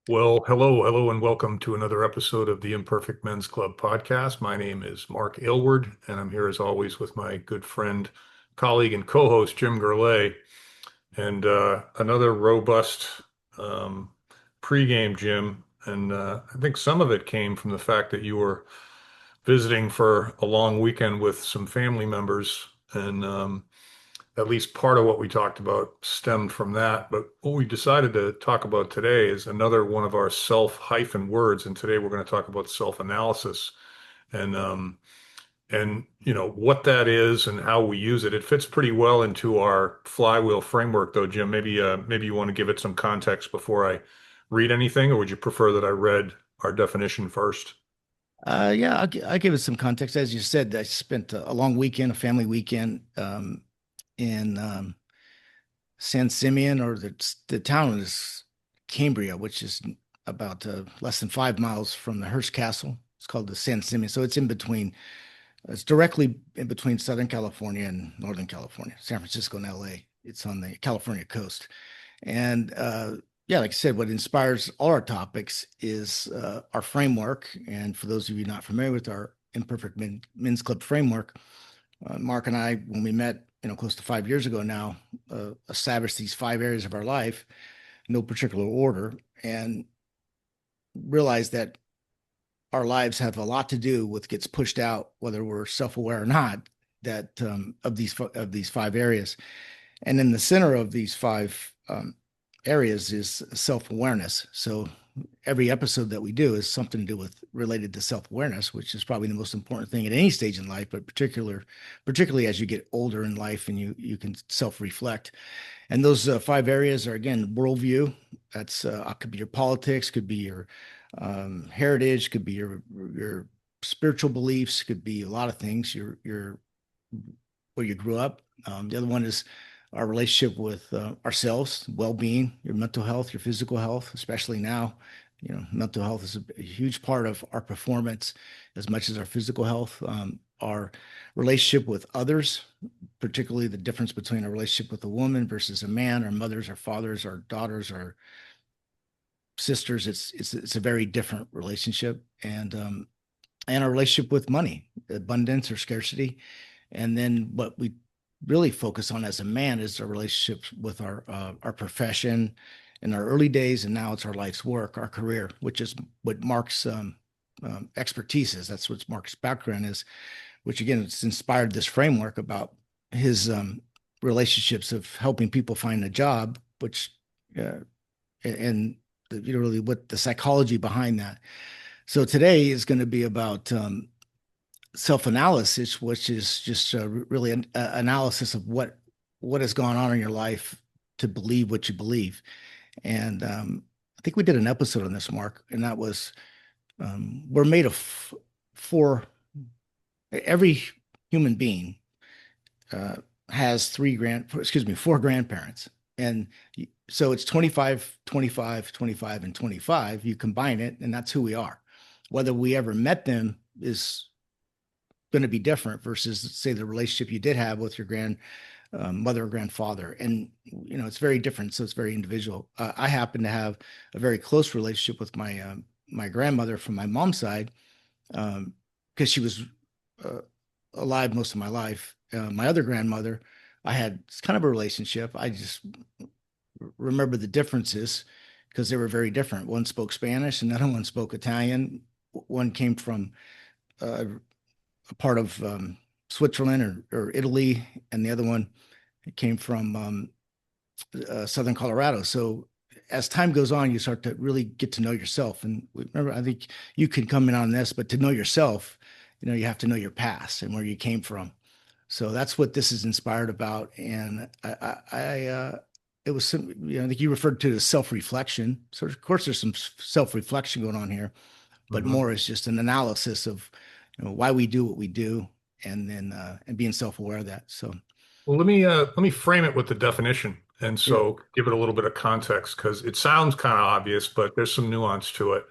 Well, hello, and welcome to another episode of the Imperfect Men's Club podcast. My name is Mark Aylward, and I'm here as always with my good friend, colleague, and co-host Jim Gurley. And another robust um, pregame, Jim. And I think some of it came from the fact that you were visiting for a long weekend with some family members, and at least part of what we talked about stemmed from that. But what we decided to talk about today is another one of our self-hyphen words. And today we're going to talk about self-analysis and what that is and how we use it. It fits pretty well into our flywheel framework, though, Jim. Maybe you want to give it some context before I read anything, or would you prefer that I read our definition first? Yeah, I'll give it some context. As you said, I spent a long weekend, a family weekend, in San Simeon, or the town is Cambria, which is about less than 5 miles from the Hearst Castle. It's called the San Simeon, so it's in between. It's directly in between Southern California and Northern California, San Francisco and LA. It's on the California coast, and yeah, like I said, what inspires all our topics is our framework. And for those of you not familiar with our Men's Club framework, Mark and I, when we met, close to 5 years ago now, established these 5 areas of our life, no particular order, and realized that our lives have a lot to do with gets pushed out, whether we're self-aware or not, that of these 5 areas. And in the center of these five areas is self-awareness. So every episode that we do is something to do with related to self-awareness, which is probably the most important thing at any stage in life, but particularly as you get older in life and you can self-reflect. And those 5 areas are, again, worldview. That's could be your politics, could be your heritage, could be your spiritual beliefs, could be a lot of things. Your where you grew up. The other one is our relationship with ourselves, well-being, your mental health, your physical health, especially now. Mental health is a huge part of our performance as much as our physical health. Our relationship with others, particularly the difference between a relationship with a woman versus a man, our mothers, our fathers, our daughters, our sisters. It's a very different relationship, and our relationship with money, abundance or scarcity. And then what we really focus on as a man is our relationship with our profession in our early days, and now it's our life's work, our career, which is what Mark's expertise is. That's what Mark's background is, which again, it's inspired this framework about his relationships of helping people find a job, which and really what the psychology behind that. So today is going to be about self-analysis, which is just really an analysis of what has gone on in your life to believe what you believe. And I think we did an episode on this, Mark, and that was we're made of four. Every human being uh, has four grandparents, and so it's 25, 25, 25, and 25. You combine it, and that's who we are. Whether we ever met them is going to be different versus, say, the relationship you did have with your mother or grandfather. And it's very different, so it's very individual. I happen to have a very close relationship with my grandmother from my mom's side, because she was uh, alive most of my life. My other grandmother, I had kind of a relationship. I just remember the differences because they were very different. One spoke Spanish, another one spoke Italian. One came from a part of Switzerland or Italy, and the other one came from Southern Colorado. So as time goes on, you start to really get to know yourself. And remember, I think you can come in on this, but to know yourself, you have to know your past and where you came from. So that's what this is inspired about. And it was some, I think you referred to it as self-reflection. So of course, there's some self-reflection going on here, but Mhm. more is just an analysis of why we do what we do, and then and being self-aware of that. So Well, let me frame it with the definition, and yeah, so give it a little bit of context because it sounds kind of obvious, but there's some nuance to it.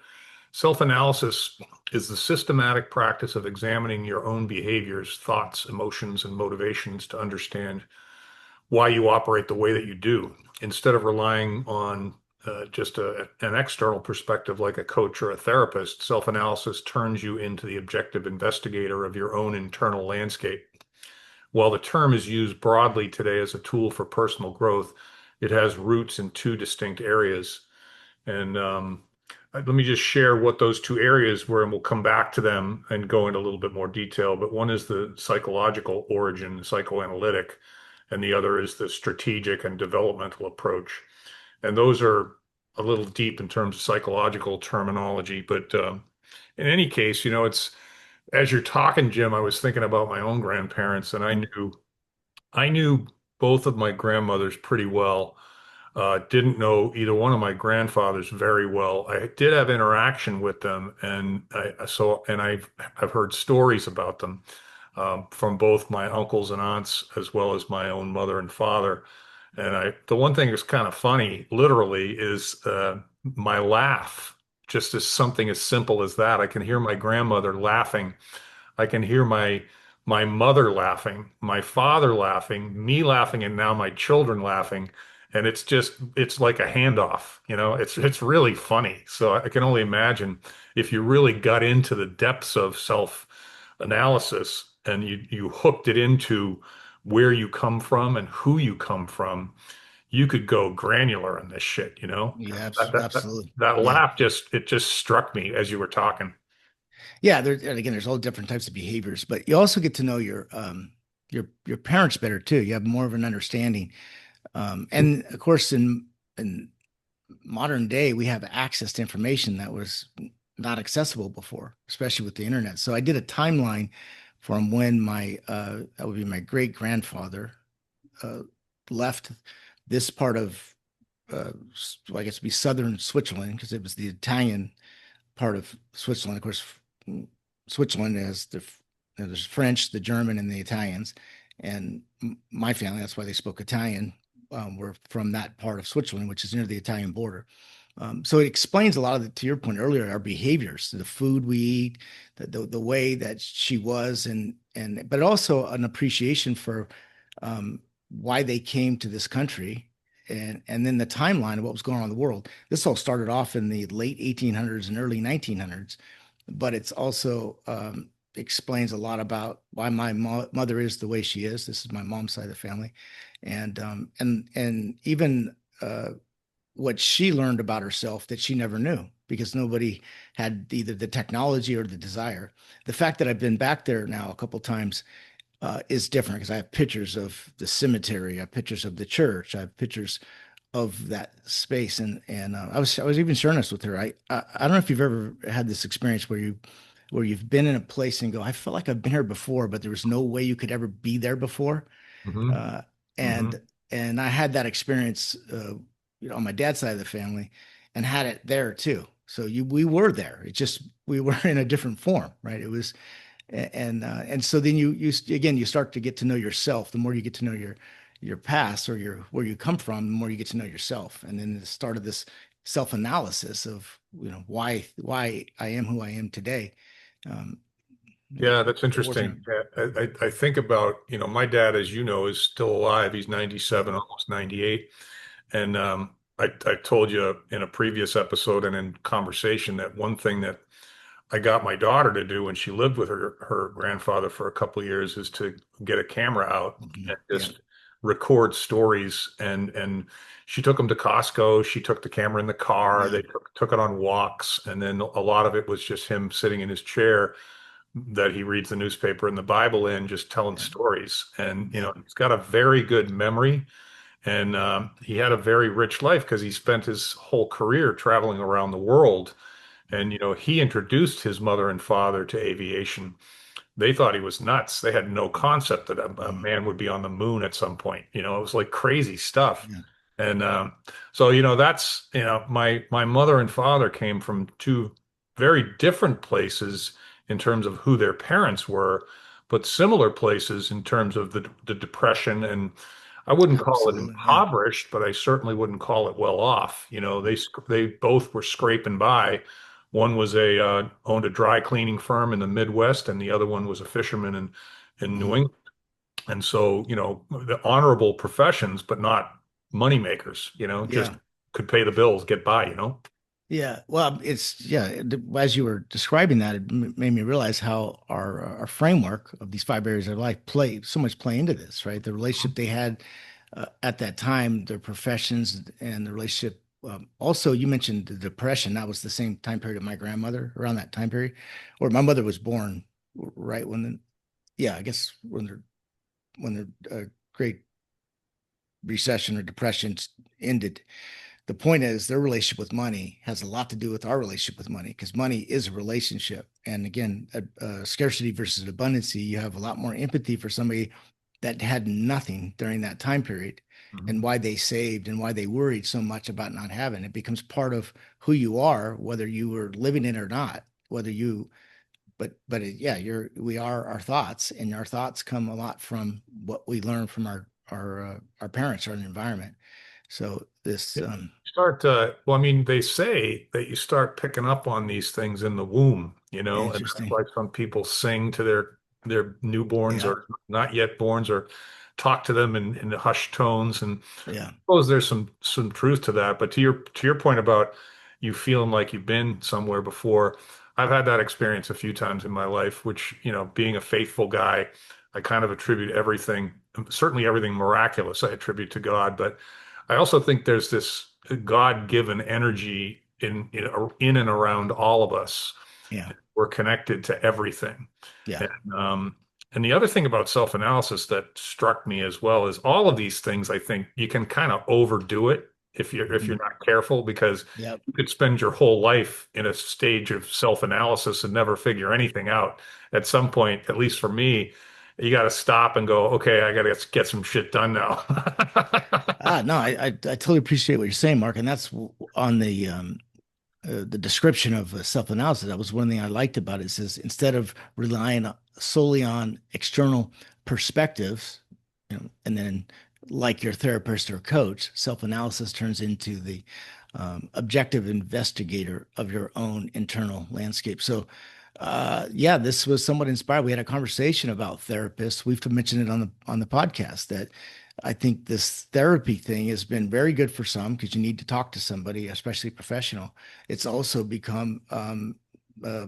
Self-analysis is the systematic practice of examining your own behaviors, thoughts, emotions, and motivations to understand why you operate the way that you do, instead of relying on just an external perspective like a coach or a therapist, self-analysis turns you into the objective investigator of your own internal landscape. While the term is used broadly today as a tool for personal growth, it has roots in two distinct areas. And let me just share what those two areas were, and we'll come back to them and go into a little bit more detail. But one is the psychological origin, psychoanalytic, and the other is the strategic and developmental approach. And those are a little deep in terms of psychological terminology. But in any case, it's as you're talking, Jim, I was thinking about my own grandparents, and I knew both of my grandmothers pretty well. Didn't know either one of my grandfathers very well. I did have interaction with them, and I've heard stories about them from both my uncles and aunts as well as my own mother and father. And the one thing that's kind of funny, literally, is my laugh. Just as something as simple as that, I can hear my grandmother laughing. I can hear my mother laughing, my father laughing, me laughing, and now my children laughing. And it's like a handoff, it's really funny. So I can only imagine if you really got into the depths of self-analysis and you hooked it into where you come from and who you come from, you could go granular on this shit. Yeah, That, that, that, absolutely. that Yeah. laugh just struck me as you were talking. Yeah, and again, there's all different types of behaviors, but you also get to know your parents better too. You have more of an understanding. And of course, in modern day, we have access to information that was not accessible before, especially with the internet. So I did a timeline from when that would be my great grandfather uh, left this part of well, I guess it'd be southern Switzerland because it was the Italian part of Switzerland. Of course, Switzerland has there's French, the German, and the Italians. And my family, that's why they spoke Italian, were from that part of Switzerland, which is near the Italian border. So it explains a lot of to your point earlier, our behaviors, the food we eat, the way that she was, but also an appreciation for why they came to this country, and then the timeline of what was going on in the world. This all started off in the late 1800s and early 1900s, but it's also explains a lot about why my mother is the way she is. This is my mom's side of the family, and even what she learned about herself that she never knew because nobody had either the technology or the desire. The fact that I've been back there now a couple times is different because I have pictures of the cemetery, I have pictures of the church, I have pictures of that space, and I was even sharing this with her. I don't know if you've ever had this experience where you've been in a place and go, I feel like I've been here before, but there was no way you could ever be there before. Hmm. Uh, Hmm. and and I had that experience, on my dad's side of the family, and had it there too. So we were there. It just we were in a different form, right? It was, and so then you again you start to get to know yourself. The more you get to know your past or your where you come from, the more you get to know yourself. And then the start of this self-analysis of why I am who I am today. Um, Yeah, that's it wasn't. interesting. I think about, my dad, as you know, is still alive. He's 97, almost 98. And I told you in a previous episode and in conversation that one thing that I got my daughter to do when she lived with her grandfather for a couple of years is to get a camera out and Yeah, just record stories. And she took them to Costco. She took the camera in the car. yeah, They took it on walks. And then a lot of it was just him sitting in his chair that he reads the newspaper and the Bible in, just telling yeah, stories. And, yeah, he's got a very good memory. And he had a very rich life because he spent his whole career traveling around the world. And, he introduced his mother and father to aviation. They thought he was nuts. They had no concept that a mm, man would be on the moon at some point. It was like crazy stuff. yeah, And so, that's, my mother and father came from two very different places in terms of who their parents were, but similar places in terms of the depression. And I wouldn't call it absolutely, yeah, impoverished, but I certainly wouldn't call it well off. They both were scraping by. One was owned a dry cleaning firm in the Midwest, and the other one was a fisherman in New mm, England. And so, the honorable professions, but not money makers, just yeah, could pay the bills, get by, you know? Yeah, well, as you were describing that, it made me realize how our framework of these five areas of life play into this, right? The relationship they had at that time, their professions, and the relationship. Also, you mentioned the depression. That was the same time period of my grandmother, around that time period, where my mother was born, right when yeah, I guess when the Great Recession or Depression ended. The point is their relationship with money has a lot to do with our relationship with money, because money is a relationship. And again, scarcity versus abundance, you have a lot more empathy for somebody that had nothing during that time period, and Mhm. why they saved and why they worried so much about not having it becomes part of who you are, whether you were living it or not. Whether you Yeah, we are our thoughts, and our thoughts come a lot from what we learn from our parents or an environment. So this Well, I mean, they say that you start picking up on these things in the womb, you know, and that's Interesting. why some people sing to their newborns Yeah, or not yet borns, or talk to them in hushed tones. And yeah, suppose there's some truth to that. But to your point about you feeling like you've been somewhere before, I've had that experience a few times in my life, which, being a faithful guy, I kind of attribute everything, certainly everything miraculous, I attribute to God. But I also think there's this God-given energy in and around all of us. yeah, We're connected to everything. yeah. And the other thing about self-analysis that struck me as well is all of these things, I think you can kind of overdo it if you're Mhm. not careful, because Yep. you could spend your whole life in a stage of self-analysis and never figure anything out. At some point, at least for me, you got to stop and go, okay, I got to get some shit done now. No, I totally appreciate what you're saying, Mark, and that's on the description of self-analysis. That was one thing I liked about it. It says instead of relying solely on external perspectives, and then like your therapist or coach, self-analysis turns into the objective investigator of your own internal landscape. So, yeah, this was somewhat inspired. We had a conversation about therapists. We've mentioned it on the podcast that I think this therapy thing has been very good for some, because you need to talk to somebody, especially professional. It's also become uh,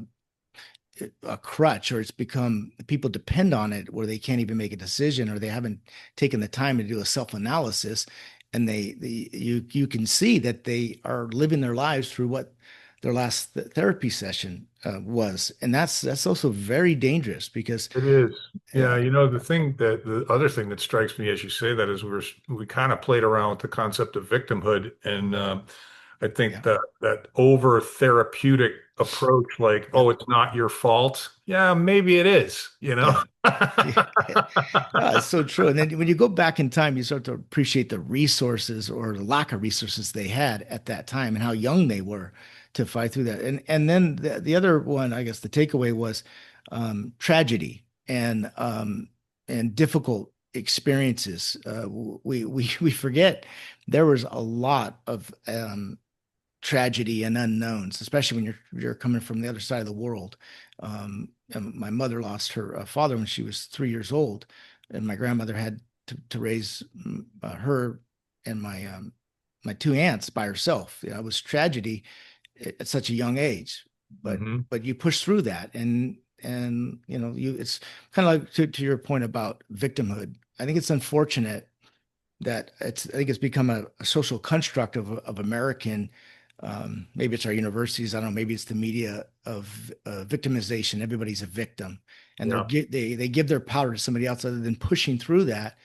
a crutch, or it's become people depend on it where they can't even make a decision, or they haven't taken the time to do a self-analysis, and you can see that they are living their lives through what their last therapy session was, and that's also very dangerous because It is. Yeah, uh, the other thing that strikes me as you say that is we kind of played around with the concept of victimhood, and I think yeah, that over therapeutic approach, like, yeah, oh, it's not your fault. Yeah, maybe it is, you know? yeah. It's so true. And then when you go back in time, you start to appreciate the resources or the lack of resources they had at that time, and how young they were to fight through that. And then the other one, I guess the takeaway was tragedy and difficult experiences. We forget there was a lot of tragedy and unknowns, especially when you're coming from the other side of the world. And my mother lost her father when she was 3 years old, and my grandmother had to raise her and my two aunts by herself. It was tragedy at such a young age, but Hmm. you push through that, and it's kind of like to your point about victimhood. I think it's unfortunate that I think it's become a social construct of American. Maybe it's our universities. I don't know. Maybe it's the media of victimization. Everybody's a victim, and Yeah. they give their power to somebody else, other than pushing through that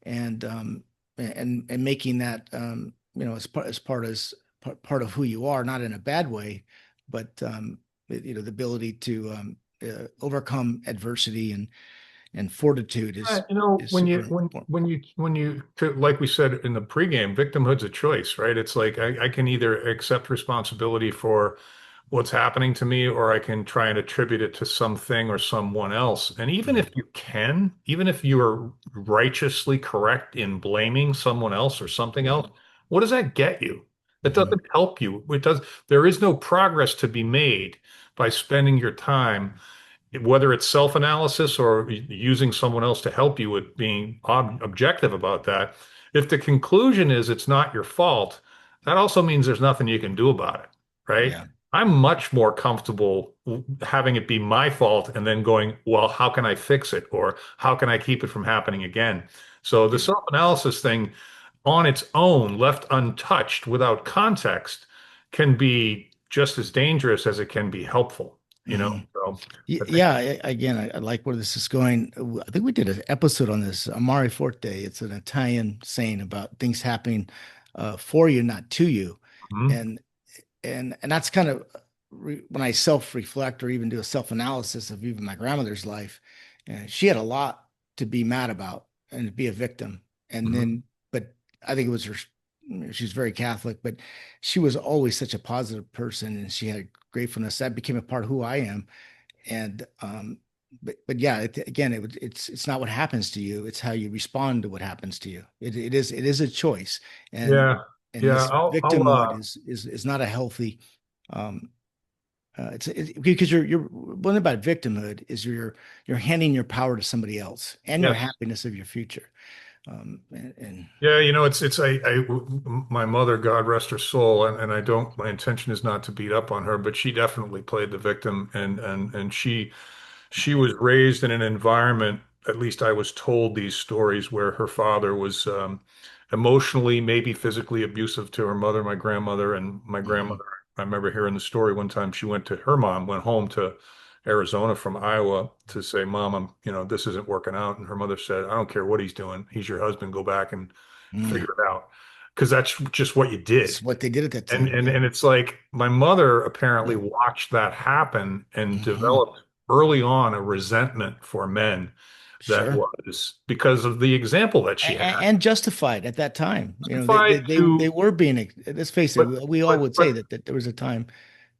and and making that as part of who you are, not in a bad way, but the ability to overcome adversity and fortitude is When super you important. like we said in the pregame, victimhood's a choice, right? It's like I can either accept responsibility for what's happening to me, or I can try and attribute it to something or someone else. And even if you are righteously correct in blaming someone else or something Yeah. else, what does that get you? That Mhm. doesn't help you. There is no progress to be made by spending your time, whether it's self-analysis or using someone else to help you with being objective about that. If the conclusion is it's not your fault, that also means there's nothing you can do about it, right? Yeah. I'm much more comfortable having it be my fault and then going, well, how can I fix it? Or how can I keep it from happening again? So the Yeah. self-analysis thing on its own, left untouched without context, can be just as dangerous as it can be helpful, you know? Hmm. So I think, Yeah. Again, I like where this is going. I think we did an episode on this. Amare Forte. It's an Italian saying about things happening for you, not to you. mhm, And and that's kind of when I self-reflect or even do a self-analysis of even my grandmother's life, and she had a lot to be mad about and to be a victim. And mhm. then, but I think it was her. She's very Catholic, but she was always such a positive person, and she had gratefulness that became a part of who I am. And but yeah, again, it's not what happens to you; it's how you respond to what happens to you. It is a choice, and Yeah, and yeah. this victimhood is not a healthy um, because you're one thing about victimhood is you're handing your power to somebody else and your Yes. happiness of your future. And Yeah, it's my mother, God rest her soul, and I don't, my intention is not to beat up on her, but she definitely played the victim, and she was raised in an environment, at least I was told these stories, where her father was emotionally, maybe physically abusive to her mother, my grandmother, and my Mhm. grandmother. I remember hearing the story one time. Her mom went home to Arizona from Iowa to say, Mom, this isn't working out. And her mother said, I don't care what he's doing. He's your husband. Go back and Mm. figure it out. Because that's just what you It's did. what they did at that And, time. and Yeah. and it's like my mother apparently Yeah. watched that happen and Hmm. developed early on a resentment for men that Sure. was because of the example that she had. And justified at that time. They Justified they to, were being. Let's face it. but We all but would say but that there was a time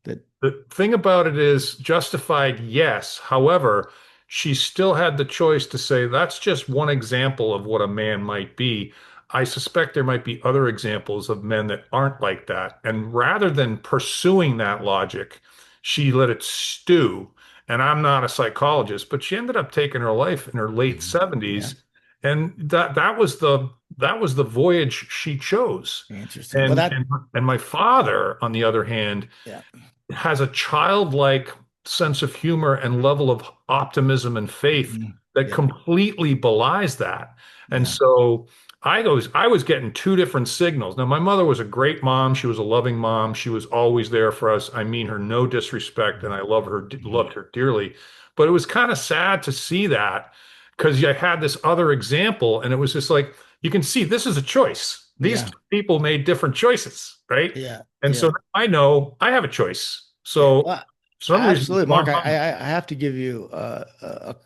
that. the thing about it is justified, yes. However, she still had the choice to say that's just one example of what a man might be. I suspect there might be other examples of men that aren't like that. And rather than pursuing that logic, she let it stew. And I'm not a psychologist, but she ended up taking her life in her late Mhm. Yeah. 70s. And that was the voyage she chose. Interesting. Well, And that. and and my father, on the other hand, Yeah. has a childlike sense of humor and level of optimism and faith Mhm. that Yeah. completely belies that. And Yeah. so I was getting two different signals. Now, my mother was a great mom. She was a loving mom. She was always there for us. I mean her no disrespect, and I Mhm. loved her dearly. But it was kind of sad to see that because I had this other example, and it was just like you can see this is a choice. These Yeah. two people made different choices, right? Yeah. And so Yeah. now I know I have a choice. Yeah. So Well, for some reason, absolutely, Mark. I have to give you a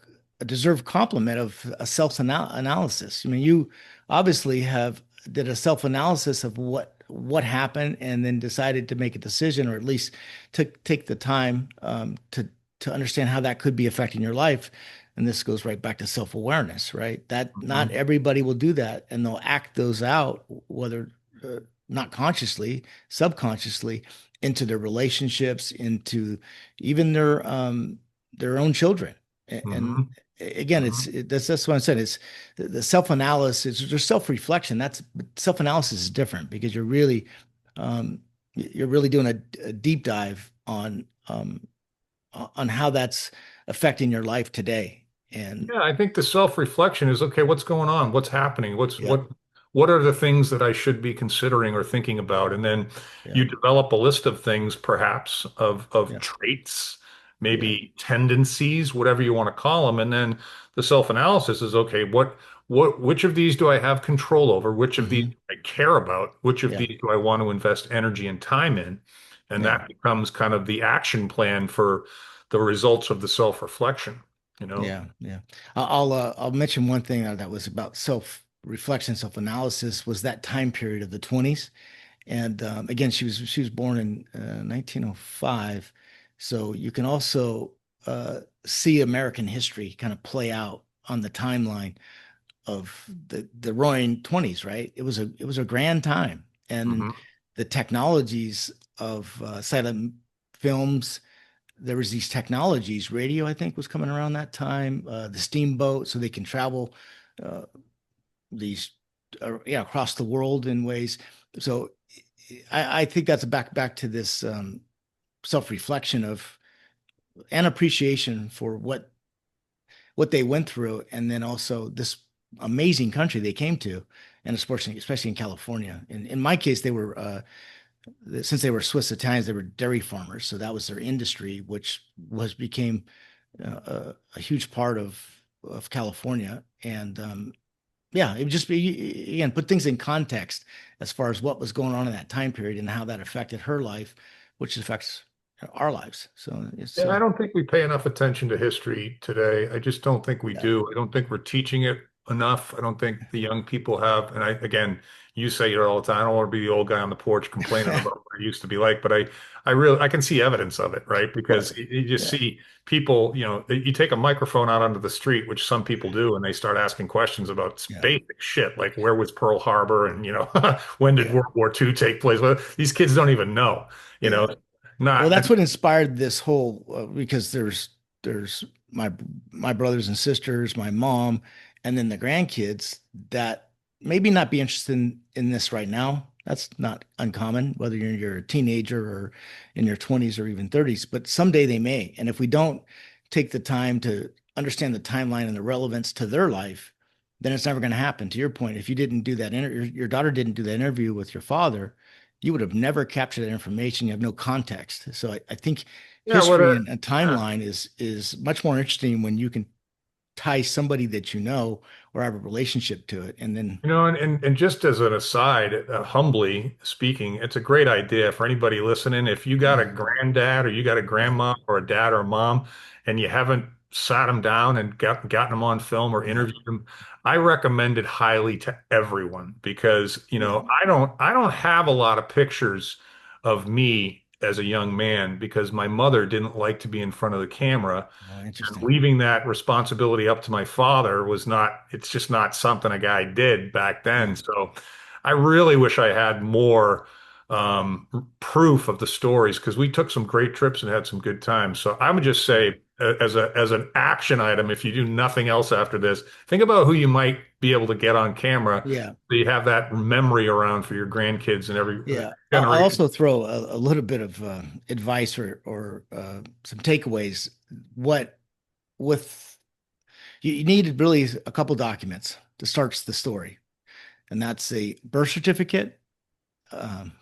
deserved compliment of a self-analysis. I mean, you obviously have did a self-analysis of what happened, and then decided to make a decision, or at least to take the time to understand how that could be affecting your life. And this goes right back to self-awareness, right? That not Mhm. everybody will do that, and they'll act those out, whether not consciously, subconsciously, into their relationships, into even their own children. And Mhm. again, Mhm. that's what I said. It's the self-analysis, there's self-reflection. That's self-analysis is different because you're really doing a deep dive on how that's affecting your life today. And Yeah, I think the self-reflection is okay, what's going on? What's happening? What's yeah, what are the things that I should be considering or thinking about? And then yeah, you develop a list of things, perhaps, of yeah, traits, yeah, maybe tendencies, whatever you want to call them. And then the self-analysis is okay, which of these do I have control over? Which of these hmm, do I care about? Which of yeah, these do I want to invest energy and time in? And yeah. that becomes kind of the action plan for the results of the self-reflection, you know? Yeah, yeah. I'll mention one thing that was about self-reflection, self-analysis was that time period of the 20s. And again, she was born in 1905, so you can also see American history kind of play out on the timeline of the Roaring 20s, right? It was a grand time, and Mhm. the technologies of silent films, there was these technologies. Radio, I think, was coming around that time. The steamboat, so they can travel uh, these, yeah, across the world in ways. So I think that's back to this self-reflection of and appreciation for what they went through, and then also this amazing country they came to, and especially in California. In my case, they were since they were Swiss Italians, they were dairy farmers, so that was their industry, which was became a huge part of California. And yeah, it would just be again put things in context as far as what was going on in that time period and how that affected her life, which affects our lives. So it's Yeah, I don't think we pay enough attention to history today. I just don't think we yeah, do. I don't think we're teaching it enough. I don't think the young people have. And again, you say it all the time. I don't want to be the old guy on the porch complaining of about what it used to be like, but I can see evidence of it, right? Because course, you just yeah, see people, you take a microphone out onto the street, which some people do, and they start asking questions about yeah, basic shit, like where was Pearl Harbor and, when did yeah, World War II take place? Well, these kids don't even know, you yeah. know, Well, not, that's what inspired this whole because there's my my brothers and sisters, my mom, and then the grandkids that maybe not be interested in this right now. That's not uncommon, whether you're a teenager or in your 20s or even 30s, but someday they may. And if we don't take the time to understand the timeline and the relevance to their life, then it's never going to happen. To your point, if you didn't do that, your daughter didn't do that interview with your father, you would have never captured that information. You have no context. So I think yeah, what history a, and a yeah. timeline is much more interesting when you can tie somebody that you know or have a relationship to it. And then And just as an aside, humbly speaking, it's a great idea for anybody listening. If you got a granddad or you got a yeah, grandma or a dad or a mom and you haven't sat them down and gotten them on film or yeah, interviewed them, I recommend it highly to everyone because, yeah. I don't have a lot of pictures of me as a young man because my mother didn't like to be in front of the camera, Oh, and interesting. leaving that responsibility up to my father was not, it's just not something a guy did back Yeah, then. So I really wish I had more proof of the stories because we took some great trips and had some good times. So I would just yeah, say, as an action item, if you do nothing else after this, think about who you might be able to get on camera yeah. so you have that memory around for your grandkids and every Yeah. I'll generation. also throw a little bit of advice or some takeaways. What with you need really a couple documents to start the story, and that's a birth certificate,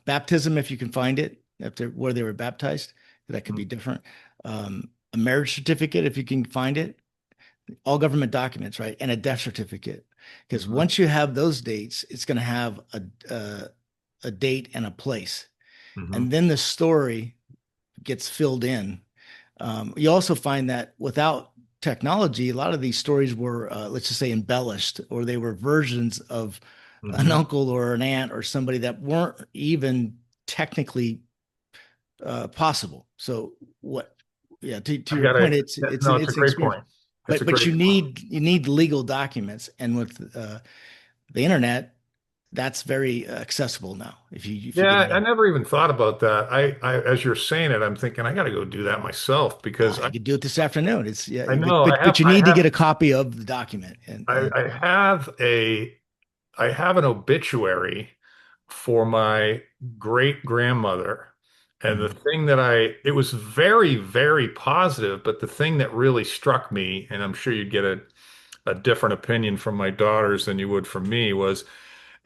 baptism if you can find it, if they're where they were baptized, that could be different. A marriage certificate if you can find it, all government documents, right? And a death certificate, because Mhm. once you have those dates, it's going to have a date and a place, Mhm. and then the story gets filled in. You also find that without technology, a lot of these stories were, let's just say, embellished, or they were versions of an Mhm. uncle or an aunt or somebody that weren't even technically possible. So what? Yeah, to I your got point, it. it's No, an it's a it's an great experience, point. It's a but great point. you need legal documents, and with the internet, that's very accessible now. If you get Yeah, I enough, never even thought about that. As you're saying it, I'm thinking I got to go do that myself because you could do it this afternoon. It's yeah, I know but you need to get a copy of the document, and I have I have an obituary for my great grandmother. And the Mhm. thing it was very, very positive, but the thing that really struck me, and I'm sure you'd get a different opinion from my daughters than you would from me, was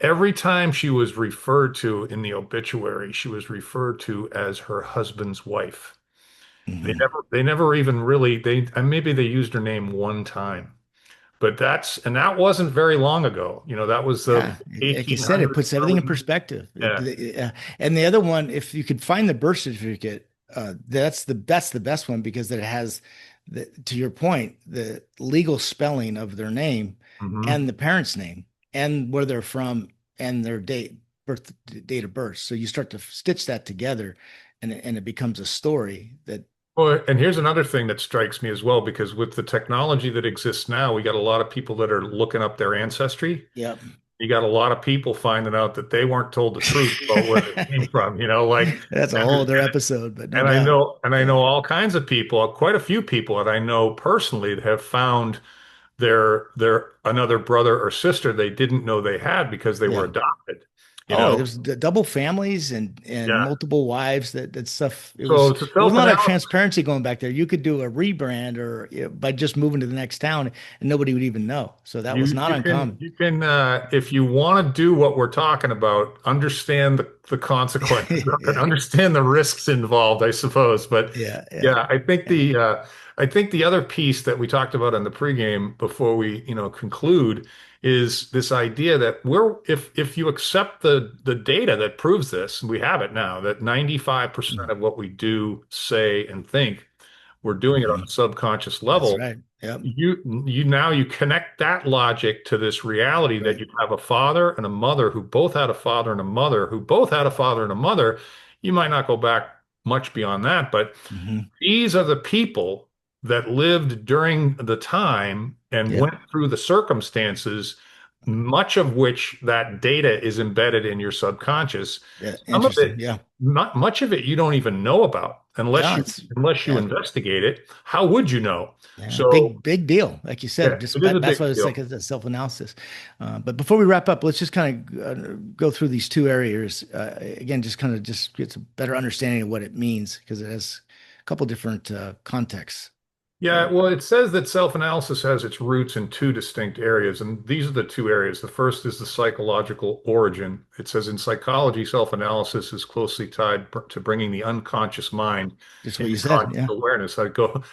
every time she was referred to in the obituary, she was referred to as her husband's wife. Mhm. They never even really, and maybe they used her name one time, but that wasn't very long ago. That was the Yeah, like you said, it 1800s, puts everything early. in perspective. Yeah. And the other one, if you could find the birth certificate, that's the best one because it has to your point, the legal spelling of their name Hmm. and the parent's name and where they're from and their date of birth. So you start to stitch that together, and it becomes a story that Well, and here's another thing that strikes me as well, because with the technology that exists now, we got a lot of people that are looking up their ancestry. yep. You got a lot of people finding out that they weren't told the truth about where they came from, like, That's a whole and, other episode, but no and I doubt. know, and I Yeah. know all kinds of people, quite a few people that I know personally that have found their another brother or sister they didn't know they had because they were Yeah. adopted. you Oh, know? there's double families and Yeah. multiple wives. That stuff. So it's a There was a lot of self-analysis. transparency going back there. You could do a rebrand or by just moving to the next town, and nobody would even know. So that was You not you can uncommon. you can if you want to do what we're talking about, understand the consequences of it, Yeah, understand the risks involved, I suppose. But yeah, yeah, yeah, yeah. I think the other piece that we talked about in the pregame before we, conclude is this idea that if you accept the data that proves this, and we have it now, that 95% Mm, of what we do, say, and think, we're doing it on mhm. a subconscious That's level. right. Yep. You connect that logic to this reality that Right. you have a father and a mother who both had a father and a mother who both had a father and a mother. You might not go back much beyond that, but Hmm. these are the people that lived during the time and Yep. went through the circumstances, much of which that data is embedded in your subconscious. Yeah. Some of Interesting. it, Yeah. not much of it, you don't even know about Yeah. It's unless you yeah. investigate it. How would you know? Yeah, So, big deal. Like you yeah, said, just it is a that's big why it's like deal. a self-analysis. But before we wrap up, let's just kind of go through these two areas again. Just kind of just get a better understanding of what it means because it has a couple different contexts. Yeah, Uh, well, it says that self-analysis has its roots in two distinct areas, and these are the two areas. The first is the psychological origin. It says in psychology, self-analysis is closely tied to bringing the unconscious mind just what you into said. conscious Yeah, awareness. I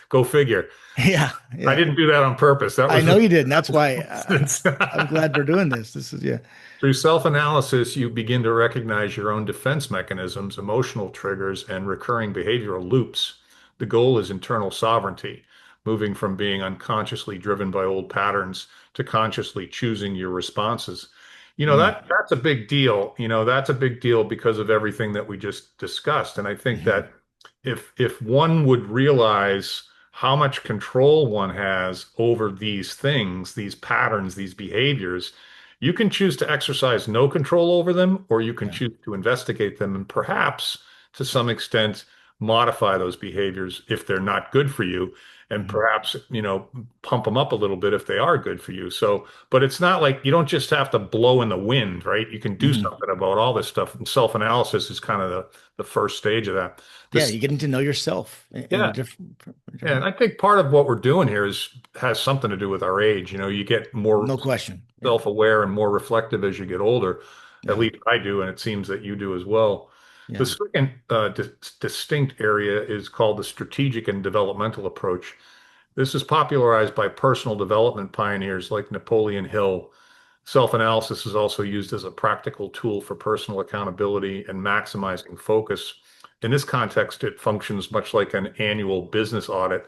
go figure. yeah, I yeah. didn't do that on purpose. That I was a know you did, and that's why coincidence. I'm glad we're doing this. This is yeah. Through self-analysis, you begin to recognize your own defense mechanisms, emotional triggers, and recurring behavioral loops. The goal is internal sovereignty, moving from being unconsciously driven by old patterns to consciously choosing your responses. Mm, That's a big deal. That's a big deal because of everything that we just discussed. And I think hmm. that if one would realize how much control one has over these things, these patterns, these behaviors, you can choose to exercise no control over them, or you can Yeah. choose to investigate them and perhaps to some extent modify those behaviors if they're not good for you, and Hmm. perhaps, pump them up a little bit if they are good for you. So, but it's not like you don't just have to blow in the wind, right? You can do Hmm. something about all this stuff. And self-analysis is kind of the first stage of that. Yeah, This, you're getting to know yourself in a yeah. And different, I think part of what we're doing here has something to do with our age. You get more no question. Yeah, self-aware and more reflective as you get older. At yeah, least I do, and it seems that you do as well. The yeah. second distinct area is called the strategic and developmental approach. This is popularized by personal development pioneers like Napoleon Hill. Self-analysis is also used as a practical tool for personal accountability and maximizing focus. In this context, it functions much like an annual business audit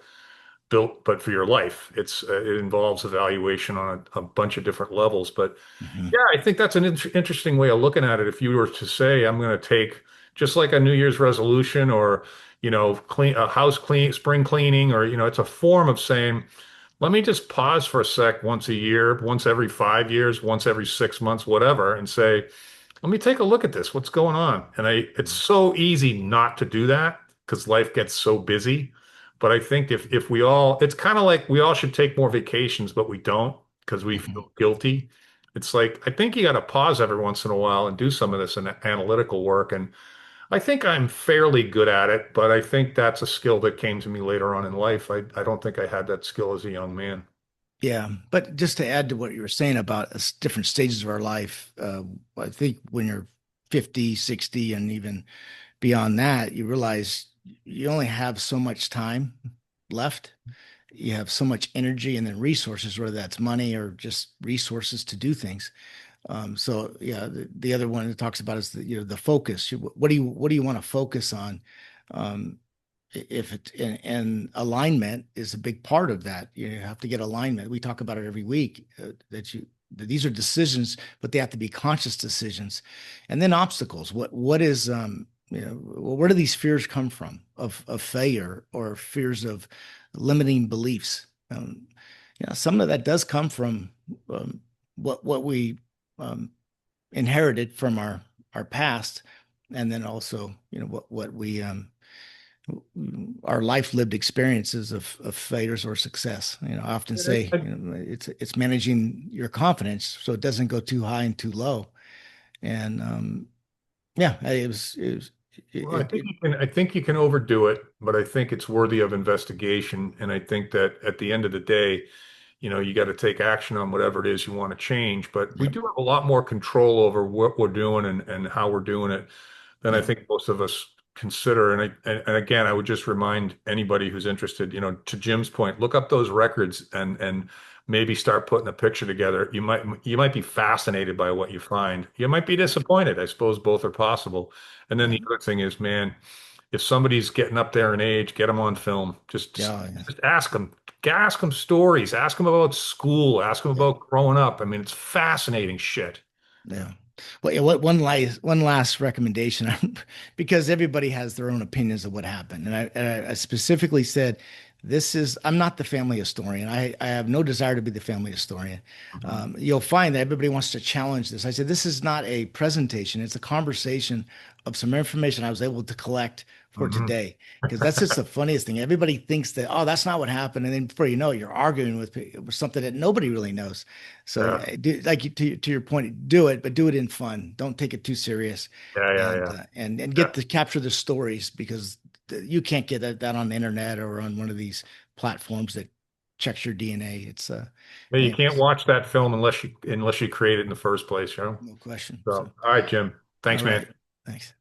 built, but for your life. It involves evaluation on a bunch of different levels. But Hmm. yeah, I think that's an interesting way of looking at it. If you were to say, I'm going to take just like a New Year's resolution or, clean a house clean, spring cleaning, or, it's a form of saying, let me just pause for a sec once a year, once every 5 years, once every 6 months, whatever, and say, let me take a look at this. What's going on? And it's so easy not to do that because life gets so busy. But I think if we all, it's kind of like we all should take more vacations, but we don't because we Hmm. feel guilty. It's like I think you got to pause every once in a while and do some of this analytical work. And I think I'm fairly good at it, but I think that's a skill that came to me later on in life. I don't think I had that skill as a young man. Yeah, but just to add to what you were saying about different stages of our life, I think when you're 50, 60, and even beyond that, you realize you only have so much time left. You have so much energy and then resources, whether that's money or just resources to do things. So yeah, the other one it talks about is the focus. What do you want to focus on? Um, if it and alignment is a big part of that. You have to get alignment. We talk about it every week that these are decisions, but they have to be conscious decisions. And then obstacles. What is where do these fears come from of failure or fears of limiting beliefs? Some of that does come from um, what we um, inherited from our past, and then also what we our life lived experiences of failures or success. I often say, it's managing your confidence so it doesn't go too high and too low. And yeah, Well, I think it you can, I think you can overdo it, but I think it's worthy of investigation. And I think that at the end of the day, you got to take action on whatever it is you want to change. But we yep, do have a lot more control over what we're doing and how we're doing it than I yep, think most of us consider. And again, I would just remind anybody who's interested, to Jim's point, look up those records and maybe start putting a picture together. You might be fascinated by what you find. You might be disappointed. I suppose both are possible. And then yeah, the other thing is, man, if somebody's getting up there in age, get them on film. Just yeah, yeah, just ask them stories, ask them about school, ask them yeah. about growing up. I mean, it's fascinating shit. Yeah. Well, yeah, what one last recommendation, because everybody has their own opinions of what happened, and I specifically said, I'm not the family historian. I have no desire to be the family historian. Mhm. You'll find that everybody wants to challenge this. I said this is not a presentation; it's a conversation of some information I was able to collect for Mhm. today. Because that's just the funniest thing. Everybody thinks that, oh, that's not what happened, and then before you know it, you're arguing with something that nobody really knows. So, Yeah, yeah, like to your point, do it, but do it in fun. Don't take it too serious, yeah, yeah, and yeah, yeah. get to capture the stories because you can't get that on the internet or on one of these platforms that checks your DNA. Yeah, you can't Anyways, watch that film unless you create it in the first place. no question. So, So, all right, Jim. all Thanks, man. right, thanks.